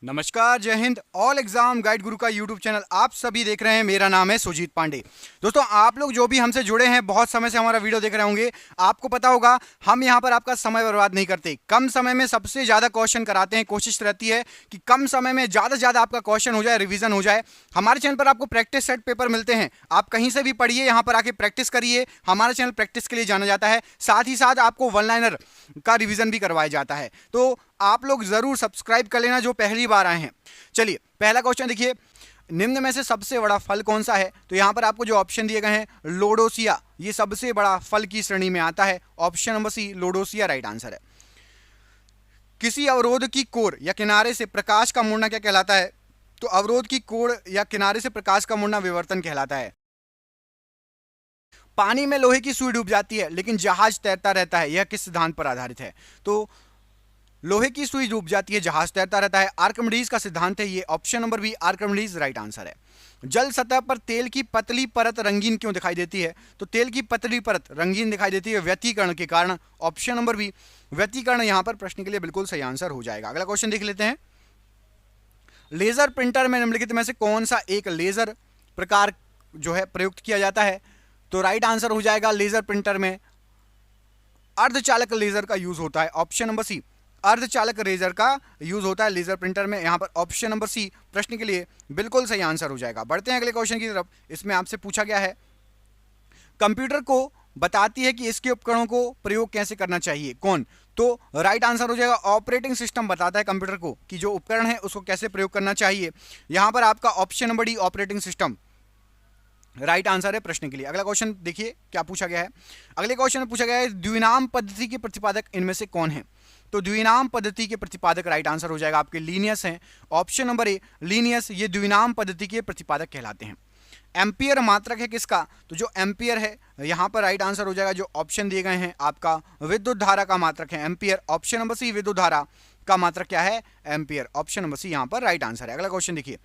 नमस्कार, जय Hind. All exam guide गुरु का यूट्यूब चैनल आप सभी देख रहे हैं। मेरा नाम है सुजीत पांडे। दोस्तों, आप लोग जो भी हमसे जुड़े हैं, बहुत समय से हमारा वीडियो देख रहे होंगे, आपको पता होगा हम यहां पर आपका समय बर्बाद नहीं करते। कम समय में सबसे ज्यादा क्वेश्चन कराते हैं। कोशिश रहती है कि कम समय में ज्यादा से ज्यादा आपका क्वेश्चन हो जाए, रिवीजन हो जाए। हमारे चैनल पर आपको प्रैक्टिस सेट पेपर मिलते हैं। आप कहीं से भी पढ़िए, यहां पर आके प्रैक्टिस करिए। हमारा चैनल प्रैक्टिस के लिए जाना जाता है। साथ ही साथ आपको वन लाइनर का रिवीजन भी करवाया जाता है। तो आप लोग जरूर सब्सक्राइब कर लेना जो पहली बार आए हैं। चलिए, पहला क्वेश्चन देखिए, निम्न में से सबसे बड़ा फल कौन सा है? तो यहां पर आपको जो ऑप्शन दिए गए हैं, लोडोसिया, ये सबसे बड़ा फल की श्रेणी में आता है। ऑप्शन नंबर सी, लोडोसिया राइट आंसर है। किसी अवरोध की कोर या किनारे से प्रकाश का मुड़ना क्या कहलाता है? तो अवरोध की कोर या किनारे से प्रकाश का मुड़ना विवर्तन कहलाता है। पानी में लोहे की सुई डूब जाती है लेकिन जहाज तैरता रहता है, यह किस सिद्धांत पर आधारित है? तो लोहे की सुई डूब जाती है, जहाज तैरता रहता है, आर्किमिडीज का सिद्धांत है ये। Option number B, Archimedes right answer है। जल सतह पर तेल की पतली परत रंगीन क्यों दिखाई देती है? तो तेल की पतली परत रंगीन दिखाई देती है व्यतिकरण के कारण। ऑप्शन नंबर बी, व्यतिकरण यहां पर प्रश्न के लिए बिल्कुल सही आंसर हो जाएगा। अगला क्वेश्चन देख लेते हैं। लेजर प्रिंटर में निम्नलिखित में से कौन सा एक लेजर प्रकार जो है प्रयुक्त किया जाता है? तो राइट आंसर हो जाएगा, लेजर प्रिंटर में अर्धचालक लेजर का यूज होता है। ऑप्शन नंबर सी, अर्धचालक लेजर का यूज होता है लेजर प्रिंटर में। यहां पर ऑप्शन नंबर सी प्रश्न के लिए बिल्कुल सही आंसर हो जाएगा। बढ़ते हैं अगले क्वेश्चन की तरफ। इसमें आपसे पूछा गया है, कंप्यूटर को बताती है कि इसके उपकरणों को प्रयोग कैसे करना चाहिए, कौन? तो राइट आंसर हो जाएगा, ऑपरेटिंग सिस्टम बताता है कंप्यूटर को कि जो उपकरण है उसको कैसे प्रयोग करना चाहिए। यहां पर आपका option number D, operating system right answer है प्रश्न के लिए। अगला क्वेश्चन देखिए क्या पूछा गया है। अगले क्वेश्चन में पूछा गया है, द्विनाम पद्धति के प्रतिपादक इनमें से कौन है? तो द्विनाम पद्धति के प्रतिपादक राइट आंसर हो जाएगा आपके लीनियस हैं। ऑप्शन नंबर ए, लीनियस, ये द्विनाम पद्धति के प्रतिपादक कहलाते हैं। एम्पियर मात्रक है किसका? तो जो एम्पियर है यहां पर राइट आंसर हो जाएगा, जो ऑप्शन दिए गए हैं आपका विद्युत धारा का मात्रक है एम्पियर। ऑप्शन नंबर सी, विद्युत धारा का मात्रक क्या है? एम्पियर। ऑप्शन नंबर सी यहां पर राइट आंसर है। अगला क्वेश्चन देखिए,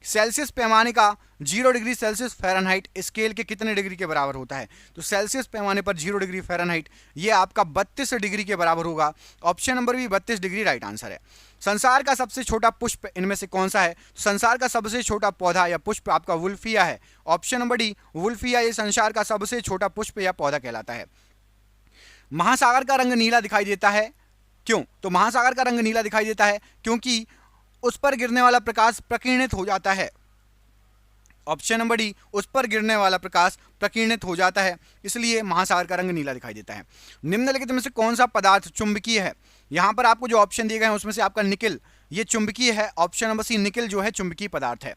सेल्सियस पैमाने का 0 डिग्री सेल्सियस फ़ारेनहाइट स्केल के कितने डिग्री के बराबर होता है? तो सेल्सियस पैमाने पर 0 डिग्री फ़ारेनहाइट ये आपका 32 डिग्री के बराबर होगा। Option number B, 32 degree right answer है। संसार का सबसे छोटा पुष्प इनमें से कौन सा है? संसार का सबसे छोटा पौधा या पुष्प आपका वुल्फिया है। ऑप्शन नंबर डी, वुल्फिया, ये संसार का सबसे छोटा पुष्प या पौधा कहलाता है। महासागर का रंग नीला दिखाई देता है, क्यों? तो महासागर का रंग नीला दिखाई देता है क्योंकि उस पर गिरने वाला प्रकाश प्रकीर्णित हो जाता है। ऑप्शन नंबर डी, उस पर गिरने वाला प्रकाश प्रकीर्णित हो जाता है, इसलिए महासागर का रंग नीला दिखाई देता है। निम्नलिखित में से कौन सा पदार्थ चुंबकीय है? यहां पर आपको जो ऑप्शन दिए गए हैं उसमें से आपका निकिल, ये चुंबकीय है। ऑप्शन नंबर सी, निकिल जो है चुंबकीय पदार्थ है।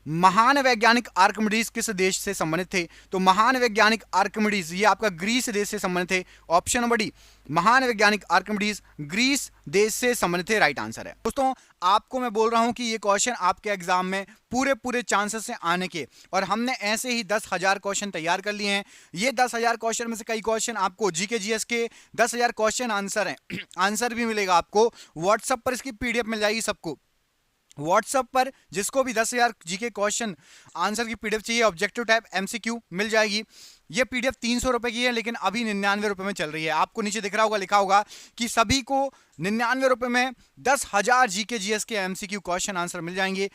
महान वैज्ञानिक आर्किमिडीज किस देश से संबंधित थे? तो महान वैज्ञानिक आर्किमिडीज ये आपका ग्रीस देश से संबंधित थे। ऑप्शन नंबर डी, महान वैज्ञानिक आर्किमिडीज ग्रीस देश से संबंधित थे, राइट आंसर है। दोस्तों, आपको मैं बोल रहा हूं कि ये क्वेश्चन आपके एग्जाम में पूरे चांसेस हैं आने के, और हमने ऐसे ही 10,000 क्वेश्चन तैयार कर लिए हैं। ये 10,000 क्वेश्चन में से कई क्वेश्चन आपको जीके जीएस के 10,000 क्वेश्चन आंसर हैं। आंसर भी मिलेगा आपको व्हाट्सएप पर, इसकी पीडीएफ मिल जाएगी सबको। व्हाट्सएप पर जिसको भी 10,000 जीके क्वेश्चन आंसर की पीडीएफ चाहिए, ऑब्जेक्टिव टाइप एमसीक्यू मिल जाएगी। ये पीडीएफ 300 रुपए की है, लेकिन अभी 99 रुपए में चल रही है। आपको नीचे दिख रहा होगा, लिखा होगा कि सभी को 99 रुपए में 10,000 जीके जीएस के एमसीक्यू क्वेश्चन आंसर मिल जाएंगे,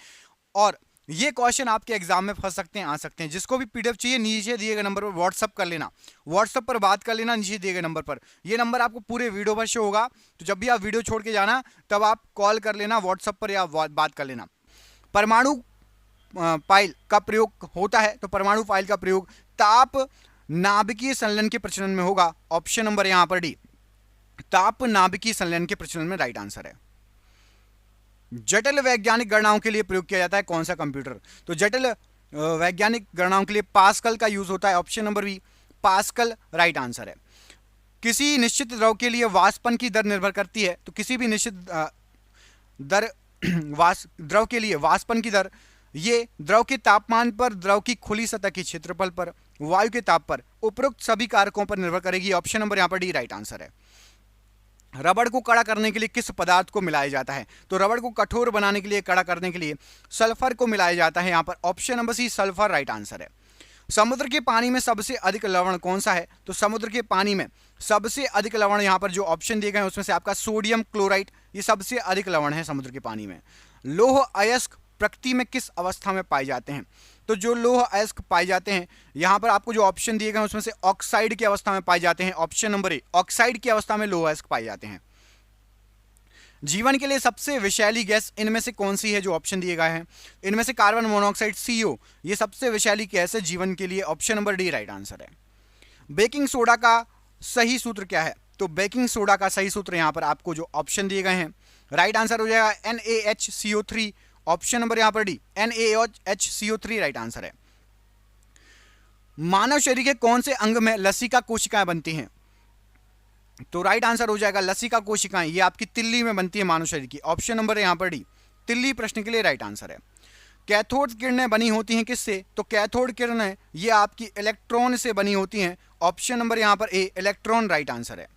और ये क्वेश्चन आपके एग्जाम में फंस सकते हैं, आ सकते हैं। जिसको भी पीडीएफ चाहिए नीचे दिए गए नंबर पर व्हाट्सअप कर लेना, व्हाट्सअप पर बात कर लेना नीचे दिए गए नंबर पर। ये नंबर आपको पूरे वीडियो पर शो होगा, तो जब भी आप वीडियो छोड़ के जाना तब आप कॉल कर लेना व्हाट्सअप पर या बात कर लेना। परमाणु पाइल का प्रयोग होता है, तो परमाणु पाइल का प्रयोग ताप नाभिकीय संलयन के प्रचलन में होगा। ऑप्शन नंबर यहां पर डी, ताप नाभिकीय संलयन के प्रचलन में राइट आंसर है। जटिल वैज्ञानिक गणनाओं के लिए प्रयोग किया जाता है कौन सा कंप्यूटर? तो जटिल वैज्ञानिक गणनाओं के लिए पास्कल का यूज होता है। Option number B, Pascal right answer है। किसी निश्चित द्रव के लिए वाष्पन की दर निर्भर करती है, तो किसी भी निश्चित दर द्रव के लिए वाष्पन की दर ये द्रव के तापमान पर, द्रव की खुली सतह के क्षेत्रफल पर, वायु के ताप पर, उपरोक्त सभी कारकों पर निर्भर करेगी। ऑप्शन नंबर यहां पर डी राइट आंसर है। रबड़ को कड़ा करने के लिए किस पदार्थ को मिलाया जाता है? तो रबड़ को कठोर बनाने के लिए, कड़ा करने के लिए सल्फर को मिलाया जाता है। यहां पर option number C, sulphur right answer है। समुद्र के पानी में सबसे अधिक लवण कौन सा है? तो समुद्र के पानी में सबसे अधिक लवण, यहां पर जो ऑप्शन दिए गए हैं उसमें से आपका सोडियम क्लोराइड, ये सबसे अधिक लवण है समुद्र के पानी में। लौह अयस्क प्रकृति में किस अवस्था में पाए जाते हैं? तो जो लौह अयस्क पाए जाते हैं, यहां पर आपको जो ऑप्शन दिए गए हैं उसमें से ऑक्साइड की अवस्था में पाए जाते हैं। ऑप्शन नंबर ए, ऑक्साइड की अवस्था में लौह अयस्क पाए जाते हैं। जीवन के लिए सबसे विषैली गैस इनमें से कौन सी है? जो ऑप्शन दिए गए हैं इनमें से कार्बन मोनोऑक्साइड CO, ये सबसे विषैली गैस है जीवन के लिए। Option number D right answer है। बेकिंग सोडा का सही सूत्र क्या है? तो बेकिंग सोडा का सही सूत्र यहां पर आपको जो ऑप्शन दिए गए हैं, राइट आंसर हो जाएगा NaHCO3। ऑप्शन नंबर यहां पर डी, NaHCO3 राइट आंसर है। मानव शरीर के कौन से अंग में लसिका कोशिकाएं बनती हैं? तो राइट आंसर हो जाएगा लसिका कोशिकाएं, ये आपकी तिल्ली में बनती है मानव शरीर की। ऑप्शन नंबर यहां पर डी, तिल्ली प्रश्न के लिए राइट आंसर है। कैथोड किरणें बनी होती हैं किससे? तो कैथोड किरणें ये आपकी इलेक्ट्रॉन से बनी होती हैं। ऑप्शन नंबर यहां पर ए, इलेक्ट्रॉन राइट आंसर है।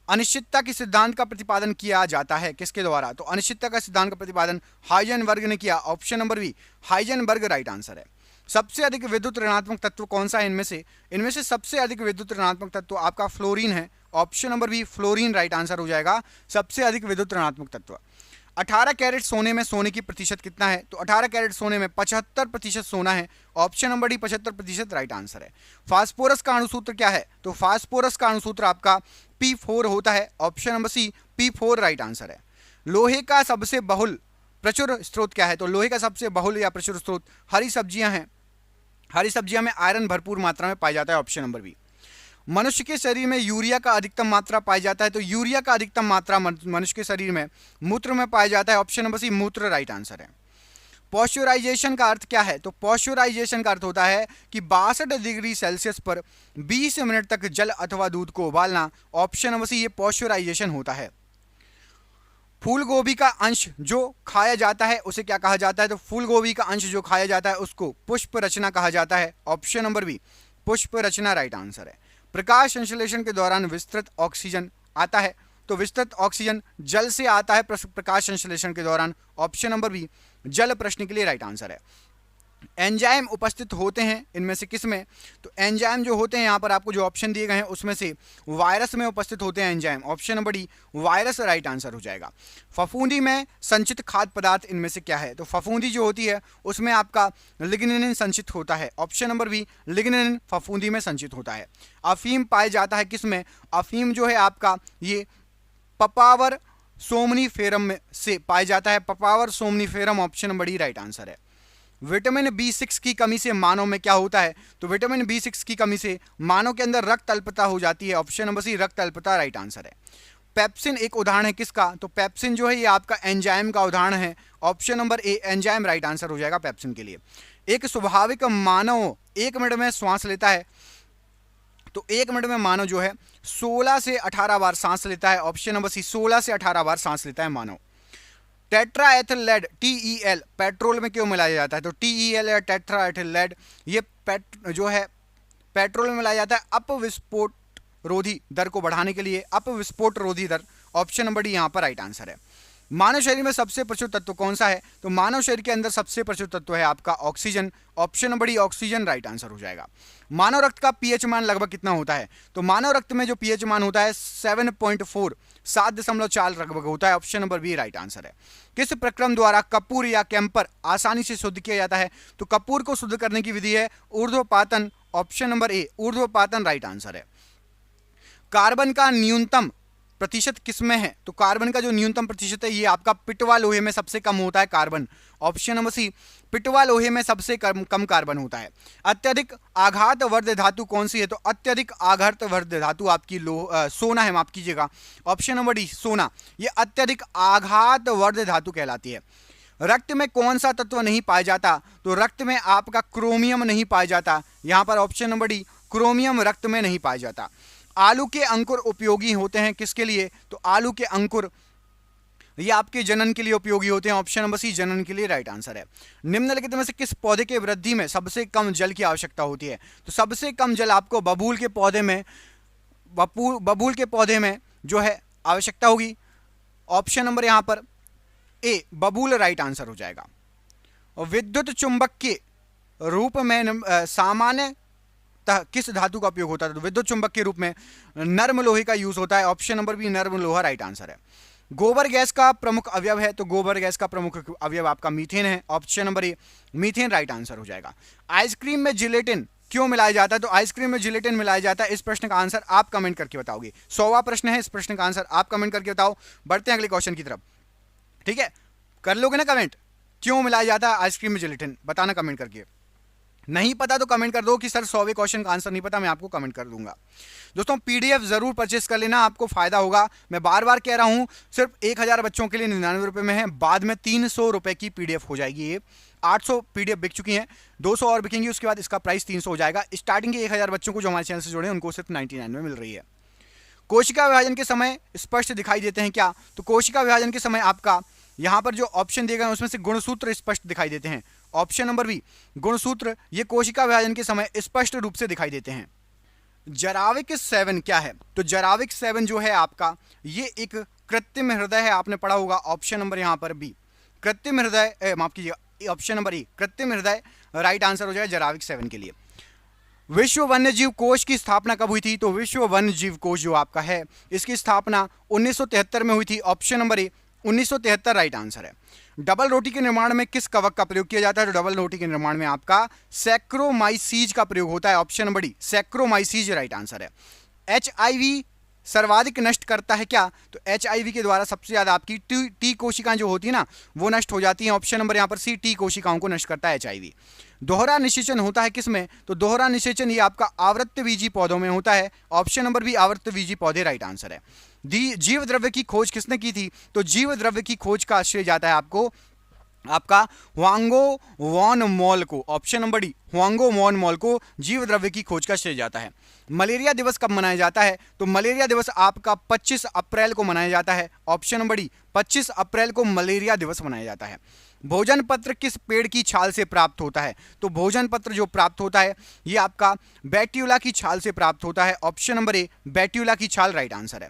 अनिश्चितता के सिद्धांत का प्रतिपादन किया जाता है किसके द्वारा? तो अनिश्चितता का सिद्धांत का प्रतिपादन हाइजेनबर्ग ने किया। Option number B, Heisenberg right answer है। सबसे अधिक विद्युत ऋणात्मक तत्व कौन सा है इनमें से सबसे अधिक विद्युत ऋणात्मक तत्व आपका फ्लोरीन है। Option number B, fluorine right answer हो जाएगा, सबसे अधिक विद्युत ऋणात्मक तत्व। 18 कैरेट सोने में सोने की प्रतिशत कितना है? तो 18 कैरेट सोने में 75% सोना है। Option number D, 75% right answer है। फास्फोरस का अणुसूत्र क्या है? तो फास्फोरस का अणुसूत्र आपका P4 होता है। Option number C, P4 right answer है। लोहे का सबसे बहुल प्रचुर स्रोत क्या है? तो लोहे का सबसे बहुल या प्रचुर स्रोत हरी सब्जियां हैं। हरी सब्जियां में आयरन भरपूर मात्रा में पाया जाता है। Option number B. मनुष्य के शरीर में यूरिया का अधिकतम मात्रा पाया जाता है। तो यूरिया का अधिकतम मात्रा मनुष्य के शरीर में मूत्र में पाया जाता है। ऑप्शन नंबर सी, मूत्र राइट आंसर है। पॉस्चराइजेशन का अर्थ क्या है? तो पॉस्चराइजेशन का अर्थ होता है कि 62 डिग्री सेल्सियस पर 20 मिनट तक जल अथवा दूध को उबालना। ऑप्शन नंबर सी, ये पॉस्चराइजेशन होता है। फूल गोभी का अंश जो खाया जाता है उसे क्या कहा जाता है? तो फूल गोभी का अंश जो खाया जाता है उसको पुष्प रचना कहा जाता है। ऑप्शन नंबर बी, पुष्प रचना राइट आंसर है। प्रकाश संश्लेषण के दौरान विस्तृत ऑक्सीजन आता है। तो विस्तृत ऑक्सीजन जल से आता है प्रकाश संश्लेषण के दौरान। ऑप्शन नंबर बी, जल प्रश्न के लिए राइट आंसर है। एंजाइम उपस्थित होते हैं इनमें से किस में? तो एंजाइम जो होते हैं यहाँ पर आपको जो ऑप्शन दिए गए हैं उसमें से वायरस में उपस्थित होते हैं enzyme. Option number D, virus right answer हो जाएगा। फफूंदी में संचित खाद्य पदार्थ इनमें से क्या है? तो फफूंदी जो होती है उसमें आपका लिग्निन संचित होता है। ऑप्शन नंबर बी, लिग्निन फफूंदी में संचित होता है। अफीम पाया जाता है किस में? अफीम जो है आपका ये पपावर सोमनीफेरम में से पाया जाता है। Papaver somniferum option number D right answer है। विटामिन B6 की कमी से मानव में क्या होता है? तो विटामिन B6 की कमी से मानव के अंदर रक्त अल्पता हो जाती है। ऑप्शन नंबर सी, रक्त अल्पता राइट आंसर है। पेप्सिन एक उदाहरण है किसका? तो पेप्सिन जो है ये आपका एंजाइम का उदाहरण है। ऑप्शन नंबर ए, एंजाइम राइट आंसर हो जाएगा पेप्सिन के लिए। एक स्वाभाविक मानव 1 मिनट में श्वास लेता है। तो 1 मिनट में मानव जो है 16 से 18 बार सांस लेता है। ऑप्शन नंबर सी, 16 से 18 बार सांस लेता है मानव। टेट्राएथिल लेड TEL पेट्रोल में क्यों मिलाया जाता है? तो TEL या टेट्राएथिल लेड ये जो है पेट्रोल में मिलाया जाता है अपविस्फोट रोधी दर को बढ़ाने के लिए। अपविस्फोट रोधी दर ऑप्शन नंबर डी यहाँ पर राइट आंसर है। मानव शरीर में सबसे प्रचुर तत्व कौन सा है? तो मानव शरीर के अंदर सबसे प्रचुर तत्व है आपका oxygen. Option number D, oxygen right answer हो जाएगा। मानव रक्त का पीएच मान लगभग कितना होता है? तो मानव रक्त में जो पीएच मान होता है 7.4, 7.4 लगभग होता है। Option number B right answer है। किस प्रक्रम द्वारा कपूर या कैंपर आसानी से शुद्ध किया जाता है? तो कपूर को शुद्ध करने की विधि है ऊर्ध्वपातन। ऑप्शन नंबर ए, ऊर्ध्वपातन राइट आंसर है। कार्बन का न्यूनतम प्रतिशत किसमें है? तो कार्बन का जो न्यूनतम प्रतिशत है ये आपका पिटवा लोहे में सबसे कम होता है कार्बन। ऑप्शन नंबर सी, पिटवा लोहे में सबसे कम कार्बन होता है। अत्यधिक आघात वर्ध धातु कौन सी है? तो अत्यधिक आघात वर्ध धातु आपकी सोना है, माफ कीजिएगा। ऑप्शन नंबर डी, सोना, ये अत्यधिक आघात वर्ध धातु कहलाती है। रक्त में कौन सा तत्व नहीं पाया जाता? तो रक्त में आपका क्रोमियम नहीं पाया जाता। यहां पर ऑप्शन नंबर डी, क्रोमियम रक्त में नहीं पाया जाता। आलू के अंकुर उपयोगी होते हैं किसके लिए? तो आलू के अंकुर ये आपके जनन के लिए उपयोगी होते हैं। ऑप्शन नंबर सी, जनन के लिए राइट आंसर है। निम्नलिखित में से किस पौधे के वृद्धि में सबसे कम जल की आवश्यकता होती है? तो सबसे कम जल आपको बबूल के पौधे में जो है आवश्यकता होगी। ऑप्शन नंबर यहां पर ए, बबूल राइट आंसर हो जाएगा। और विद्युत चुंबक के रूप में सामान्य किस धातु का उपयोग होता है? तो विद्युत चुंबक के रूप में नर्म लोहे का यूज होता है। ऑप्शन नंबर बी, नर्म लोहा राइट आंसर है। गोबर गैस का प्रमुख अवयव है, तो गोबर गैस का प्रमुख अवयव आपका मीथेन है। ऑप्शन नंबर ए मीथेन राइट आंसर हो जाएगा। आइसक्रीम में जिलेटिन क्यों मिलाया जाता है? तो आइसक्रीम में जिलेटिन मिलाया जाता है, इस प्रश्न का आंसर आप कमेंट करके बताओगे। 100वां प्रश्न है, इस प्रश्न का आंसर आप कमेंट करके बताओ। बढ़ते हैं अगले क्वेश्चन की तरफ, ठीक है? कर लोगे ना कमेंट, क्यों मिलाया जाता है आइसक्रीम में जिलेटिन, बताना कमेंट करके। नहीं पता तो कमेंट कर दो कि सर 100वें क्वेश्चन का आंसर नहीं पता, मैं आपको कमेंट कर दूंगा। दोस्तों पीडीएफ जरूर परचेस कर लेना, आपको फायदा होगा। मैं बार बार कह रहा हूं, सिर्फ 1000 बच्चों के लिए 99 रुपए में है, बाद में 300 रुपए की पीडीएफ हो जाएगी। ये 800 पीडीएफ बिक चुकी हैं, 200 और बिकेंगी, उसके बाद इसका प्राइस 300 हो जाएगा। स्टार्टिंग के 1000 बच्चों को जो हमारे चैनल से जुड़े हैं उनको सिर्फ 99 में मिल रही है। कोशिका विभाजन के समय स्पष्ट दिखाई देते हैं क्या? तो कोशिका विभाजन के समय आपका यहां पर जो ऑप्शन दिए गए उसमें से गुणसूत्र स्पष्ट दिखाई देते हैं। ऑप्शन नंबर बी गुणसूत्र ये कोशिका विभाजन के समय स्पष्ट रूप से दिखाई देते हैं। जराविक 7 क्या है? तो जराविक 7 जो है आपका ये एक कृत्रिम हृदय है, आपने पढ़ा होगा। ऑप्शन नंबर यहां पर बी कृत्रिम हृदय, माफ कीजिएगा, ऑप्शन नंबर ए कृत्रिम हृदय राइट आंसर हो जाएगा जराविक 7 के लिए। विश्व वन्यजीव कोष की स्थापना कब हुई थी? तो विश्व वन्यजीव कोष जो आपका है इसकी स्थापना 1973 में हुई थी। ऑप्शन नंबर ए 1973 राइट आंसर है। डबल रोटी के निर्माण में किस कवक का प्रयोग किया जाता है? तो डबल रोटी के निर्माण में आपका सैक्रोमाइसीज का प्रयोग होता है। Option number D saccharomyces right answer है। एचआईवी सर्वाधिक नष्ट करता है क्या? तो एचआईवी के द्वारा सबसे ज्यादा आपकी टी कोशिकाएं जो होती है ना वो नष्ट हो जाती हैं। ऑप्शन नंबर यहां पर सी टी कोशिकाओं को नष्ट करता है एचआईवी। दोहरा निषेचन होता है किसमें? तो दोहरा निषेचन ये आपका आवृत्तबीजी पौधों में होता है। ऑप्शन नंबर बी आवृत्तबीजी पौधे राइट आंसर है। जीव द्रव्य की खोज किसने की थी? तो जीव द्रव्य की खोज का श्रेय जाता है आपको आपका हुआंगो वॉन मॉल को। Option number D Hugo von Mohl को जीव द्रव्य की खोज का श्रेय जाता है। मलेरिया दिवस कब मनाया जाता है? तो मलेरिया दिवस आपका 25 अप्रैल को मनाया जाता है। ऑप्शन नंबर डी 25 अप्रैल को मलेरिया दिवस मनाया जाता है। भोजन पत्र किस पेड़ की छाल से प्राप्त होता है? तो भोजन पत्र जो प्राप्त होता है ये आपका बैट्यूला की छाल से प्राप्त होता है। ऑप्शन नंबर ए बैट्यूला की छाल राइट आंसर है।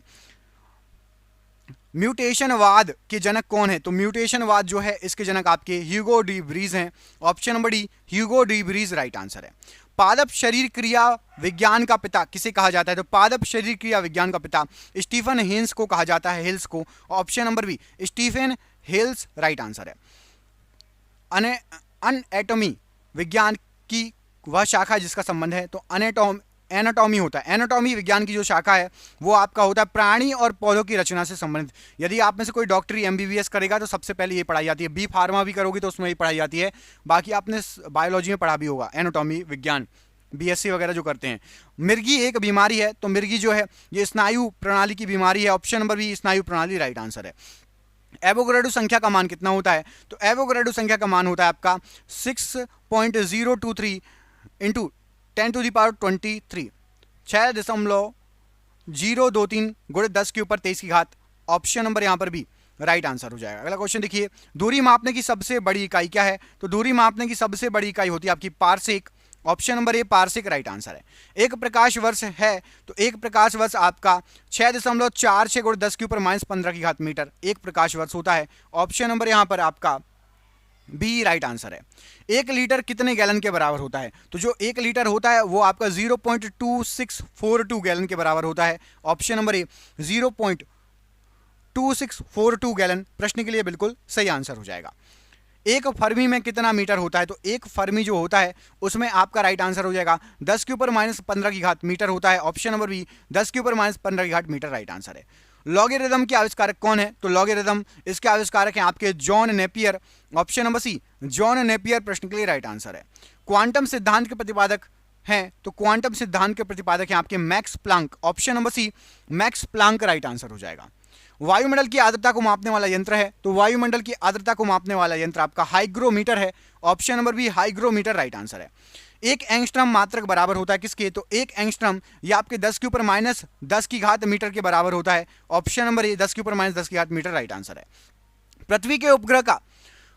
म्यूटेशनवाद के जनक कौन है? तो म्यूटेशनवाद जो है इसके जनक आपके ह्यूगो डी व्रीज हैं। Option number D Hugo de Vries right answer है। पादप शरीर क्रिया विज्ञान का पिता किसे कहा जाता है? तो पादप शरीर क्रिया विज्ञान का पिता स्टीफन हेल्स को कहा जाता है, हेल्स को। Option number B Stephen Hales right answer है। अनएटॉमी विज्ञान की वह शाखा जिसका संबंध है, तो एनाटॉमी होता है। एनाटॉमी विज्ञान की जो शाखा है वो आपका होता है प्राणी और पौधों की रचना से संबंधित। यदि आप में से कोई डॉक्टरी एमबीबीएस करेगा तो सबसे पहले ये पढ़ाई जाती है। बी फार्मा भी करोगे तो उसमें ही पढ़ाई जाती है। बाकी आपने बायोलॉजी में पढ़ा भी होगा एनाटॉमी विज्ञान, बीएससी वगैरह जो करते हैं। मिर्गी एक बीमारी है, तो मिर्गी जो है ये स्नायु प्रणाली की बीमारी है। ऑप्शन नंबर बी स्नायु प्रणाली राइट आंसर है। एवोगैड्रो संख्या का मान कितना होता है? तो एवोगैड्रो संख्या का मान होता है आपका 6.023 इंटू 10⁻23 6.023 गुणे 10 के ऊपर 23 की घात। ऑप्शन नंबर यहां पर भी राइट आंसर हो जाएगा। अगला क्वेश्चन देखिए, दूरी मापने की सबसे बड़ी इकाई क्या है? तो दूरी मापने की सबसे बड़ी इकाई होती है आपकी पारसेक। ऑप्शन नंबर ए पारसेक राइट आंसर है। एक प्रकाश वर्ष है, तो एक प्रकाश वर्ष आपका 6.46 गुणे 10 के ऊपर -15 की घात मीटर एक प्रकाश वर्ष होता है। ऑप्शन नंबर यहां पर आपका बी राइट आंसर है। 1 लीटर कितने गैलन के बराबर होता है? तो जो 1 लीटर होता है वो आपका 0.2642 गैलन के बराबर होता है। ऑप्शन नंबर ए 0.2642 गैलन प्रश्न के लिए बिल्कुल सही आंसर हो जाएगा। एक फर्मी में कितना मीटर होता है? तो एक फर्मी जो होता है उसमें आपका राइट आंसर हो जाएगा 10 के ऊपर -15 की घात मीटर होता है। ऑप्शन नंबर बी 10 के ऊपर -15 की घात मीटर राइट आंसर है। लॉगरिथम के आविष्कारक कौन है? तो लॉगरिथम इसके आविष्कारक हैं आपके John Napier. Option number C John Napier प्रश्न के लिए राइट आंसर है। क्वांटम सिद्धांत के प्रतिपादक हैं, तो क्वांटम सिद्धांत के प्रतिपादक हैं आपके Max Planck. Option number C Max Planck right answer हो जाएगा। वायुमंडल की आर्द्रता को मापने वाला यंत्र है, तो वायुमंडल की आर्द्रता को मापने वाला यंत्र आपका हाइग्रोमीटर है। Option number B hygrometer right answer है। 1 एंगस्ट्रम मात्रक बराबर होता है किसके? तो 1 एंगस्ट्रम ये आपके 10 के ऊपर -10 की घात मीटर के बराबर होता है। ऑप्शन नंबर ए 10 के ऊपर -10 की घात मीटर राइट आंसर है। पृथ्वी के उपग्रह का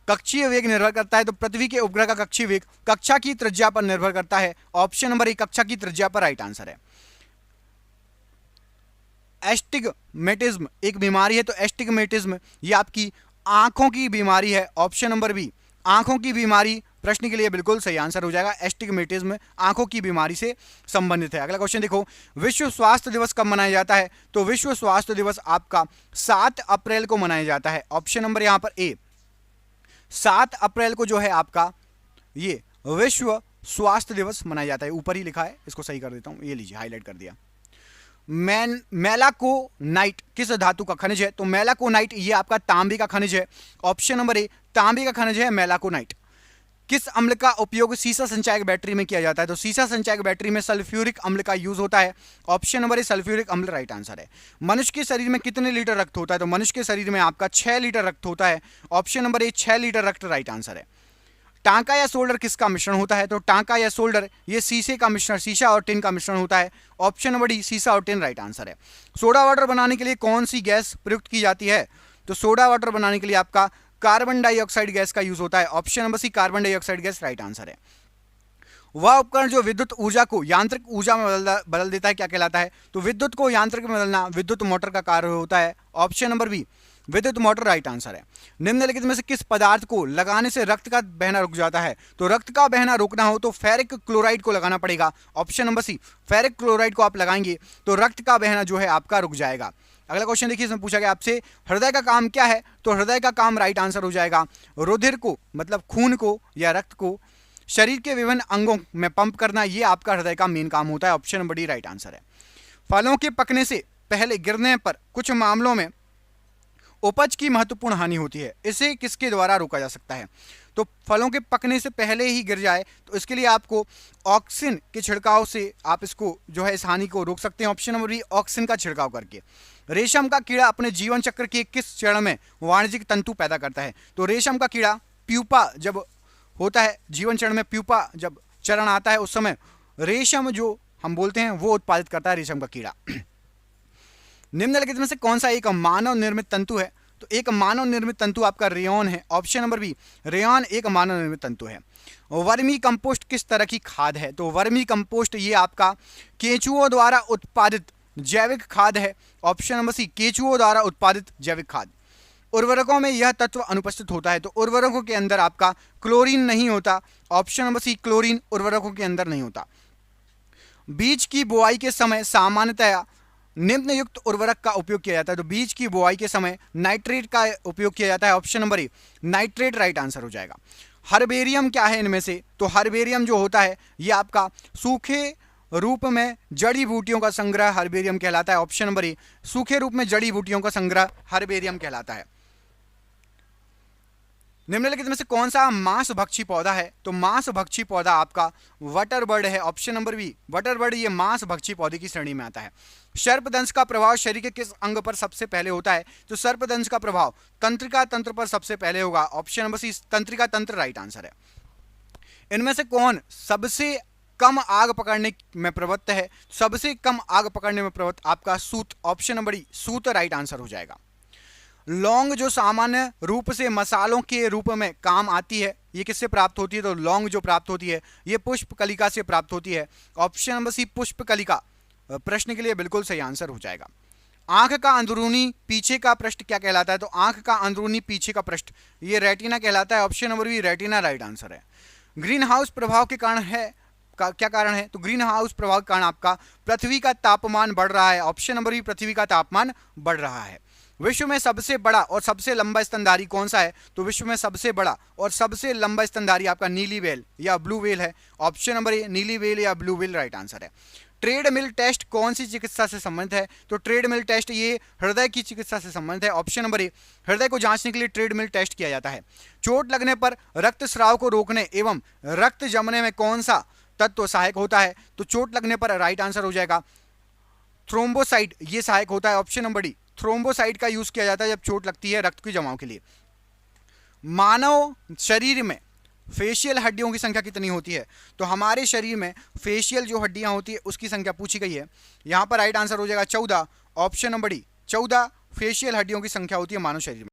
कक्षीय वेग निर्भर करता है, तो पृथ्वी के उपग्रह का कक्षीय वेग कक्षा की त्रिज्या पर निर्भर करता है। ऑप्शन नंबर ए कक्षा की त्रिज्या पर राइट आंसर है। एस्टिग्मेटिज्म एक बीमारी है, तो एस्टिग्मेटिज्म ये आपकी आंखों की बीमारी है। ऑप्शन नंबर बी आंखों की बीमारी प्रश्न के लिए बिल्कुल सही आंसर हो जाएगा। एस्टिग्मेटिज्म आंखों की बीमारी से संबंधित है। अगला क्वेश्चन देखो, विश्व स्वास्थ्य दिवस कब मनाया जाता है? तो विश्व स्वास्थ्य दिवस आपका 7 अप्रैल को मनाया जाता है। ऑप्शन नंबर यहां पर ए, 7 अप्रैल को जो है आपका ये विश्व स्वास्थ्य दिवस मनाया जाता है। ऊपर ही लिखा है, इसको सही कर देता हूं, ये लीजिए हाईलाइट कर दिया। मेलाकोनाइट किस धातु का खनिज है? तो मेलाकोनाइट ये आपका तांबे का खनिज है। ऑप्शन नंबर ए, तांबे का खनिज है मेलाकोनाइट। किस अम्ल का उपयोग सीसा संचायक बैटरी में किया जाता है? तो सीसा संचायक बैटरी में सल्फ्यूरिक अम्ल का यूज होता है। ऑप्शन नंबर ए, सल्फ्यूरिक अम्ल राइट आंसर है। मनुष्य के शरीर में कितने लीटर रक्त होता है? तो मनुष्य के शरीर में आपका 6 लीटर रक्त होता है। ऑप्शन नंबर ए, 6 लीटर रक्त राइट आंसर है। टांका या सोल्डर किसका मिश्रण होता है? तो टांका या सोल्डर ये शीशे का मिश्रण, शीशा और टिन का मिश्रण होता है। ऑप्शन नंबर डी, शीशा और टिन राइट आंसर है। सोडा वाटर बनाने के लिए कौन सी गैस प्रयुक्त की जाती है? तो सोडा वाटर बनाने के लिए आपका कार्बन डाइऑक्साइड गैस का यूज होता है। Option number C, carbon dioxide gas right answer है। वह उपकरण जो विद्युत ऊर्जा को यांत्रिक ऊर्जा में बदल देता है क्या कहलाता है? तो विद्युत को यांत्रिक में बदलना विद्युत मोटर का कार्य होता है। ऑप्शन नंबर बी, विद्युत मोटर राइट आंसर है। निम्नलिखित में से किस पदार्थ को लगाने से रक्त का बहना रुक जाता है? तो रक्त का बहना रोकना हो तो फेरिक क्लोराइड को लगाना पड़ेगा। Option number C, ferric chloride को आप लगाएंगे तो रक्त का बहना जो है आपका रुक जाएगा। अगला क्वेश्चन देखिए, इसमें पूछा गया आपसे हृदय का काम क्या है? तो हृदय का काम राइट आंसर हो जाएगा रुधिर को, मतलब खून को या रक्त को शरीर के विभिन्न अंगों में पंप करना, ये आपका हृदय का मेन काम होता है। Option number D right answer है। फलों के पकने से पहले गिरने पर कुछ मामलों में उपज की महत्वपूर्ण हानि होती है, इसे किसके द्वारा रोका जा सकता है? तो फलों के पकने से पहले ही गिर जाए तो इसके लिए आपको ऑक्सिन के छिड़काव से आप इसको जो है इस हानि को रोक सकते हैं। ऑप्शन नंबर बी, ऑक्सिन का छिड़काव करके। रेशम का कीड़ा अपने जीवन चक्र के किस चरण में वाणिज्यिक तंतु पैदा करता है? तो रेशम का कीड़ा प्यूपा जब होता है, जीवन चरण में प्यूपा जब चरण आता है उस समय रेशम जो हम बोलते हैं वो उत्पादित करता है रेशम का कीड़ा। निम्नलिखित में से कौन सा एक मानव निर्मित तंतु है? तो एक मानव निर्मित तंतु आपका रेयॉन है। ऑप्शन नंबर बी, रेयॉन एक मानव निर्मित तंतु है। वर्मी कंपोस्ट किस तरह की खाद है? तो वर्मी कंपोस्ट ये आपका केंचुओं द्वारा उत्पादित जैविक खाद है। ऑप्शन नंबर सी, केंचुओं द्वारा उत्पादित जैविक खाद। उर्वरकों में यह तत्व अनुपस्थित होता है, तो उर्वरकों के अंदर आपका क्लोरीन नहीं होता। ऑप्शन नंबर सी, क्लोरीन उर्वरकों के अंदर नहीं होता। बीज की बुआई के समय सामान्यतया निम्नयुक्त उर्वरक का उपयोग किया जाता है, तो बीज की बुआई के समय नाइट्रेट का उपयोग किया जाता है। ऑप्शन नंबर ए, नाइट्रेट राइट आंसर हो जाएगा। हर्बेरियम क्या है इनमें से? तो हर्बेरियम जो होता है ये आपका सूखे रूप में जड़ी बूटियों का संग्रह हर्बेरियम कहलाता है। ऑप्शन नंबर ए, सूखे रूप में जड़ी बूटियों का संग्रह हर्बेरियम कहलाता है। निम्नलिखित में से कौन सा मांसभक्षी पौधा है? तो मांसभक्षी पौधा आपका वटरबर्ड है। ऑप्शन नंबर बी, वटरबर्ड ये मांसभक्षी पौधे की श्रेणी में आता है। सर्पदंश का प्रभाव शरीर के किस अंग पर सबसे पहले होता है? तो सर्पदंश का प्रभाव तंत्रिका तंत्र पर सबसे पहले होगा। ऑप्शन नंबर सी, तंत्रिका तंत्र राइट आंसर है। इनमें से कौन सबसे कम आग पकड़ने में प्रवृत्त है? सबसे कम आग पकड़ने में प्रवृत्त आपका सूत। ऑप्शन नंबर डी, सूत राइट आंसर हो जाएगा। लौंग जो सामान्य रूप से मसालों के रूप में काम आती है, ये किससे प्राप्त होती है? तो लौंग जो प्राप्त होती है ये पुष्पकलिका से प्राप्त होती है। ऑप्शन नंबर सी, पुष्पकलिका प्रश्न के लिए बिल्कुल सही आंसर हो जाएगा। आंख का अंदरूनी पीछे का पृष्ठ क्या कहलाता है? तो आंख का अंदरूनी पीछे का पृष्ठ ये रेटिना कहलाता है। Option number B, retina right answer है। ग्रीन हाउस प्रभाव के कारण है क्या कारण है? तो ग्रीन हाउस प्रभाव के कारण आपका पृथ्वी का तापमान बढ़ रहा है। ऑप्शन नंबर बी, पृथ्वी का तापमान बढ़ रहा है। विश्व में सबसे बड़ा और सबसे लंबा स्तनधारी कौन सा है? तो विश्व में सबसे बड़ा और सबसे लंबा स्तनधारी आपका नीली व्हेल या ब्लू व्हेल है। ऑप्शन नंबर ए, नीली व्हेल या ब्लू व्हेल राइट आंसर है। ट्रेडमिल टेस्ट कौन सी चिकित्सा से संबंधित है? तो ट्रेडमिल टेस्ट ये हृदय की चिकित्सा से संबंधित है। ऑप्शन नंबर ए, हृदय को जांचने के लिए ट्रेडमिल टेस्ट किया जाता है। चोट लगने पर रक्तस्राव को रोकने एवं रक्त जमने में कौन सा तत्व सहायक होता है? तो चोट लगने पर राइट आंसर हो जाएगा थ्रोम्बोसाइट, ये सहायक होता है। ऑप्शन नंबर डी, थ्रोम्बोसाइट का यूज किया जाता है जब चोट लगती है रक्त के जमाव के लिए। मानव शरीर में फेशियल हड्डियों की संख्या कितनी होती है? तो हमारे शरीर में फेशियल जो हड्डियां होती है उसकी संख्या पूछी गई है। यहां पर राइट आंसर हो जाएगा 14। ऑप्शन नंबर डी, 14 फेशियल हड्डियों की संख्या होती है मानव शरीर में।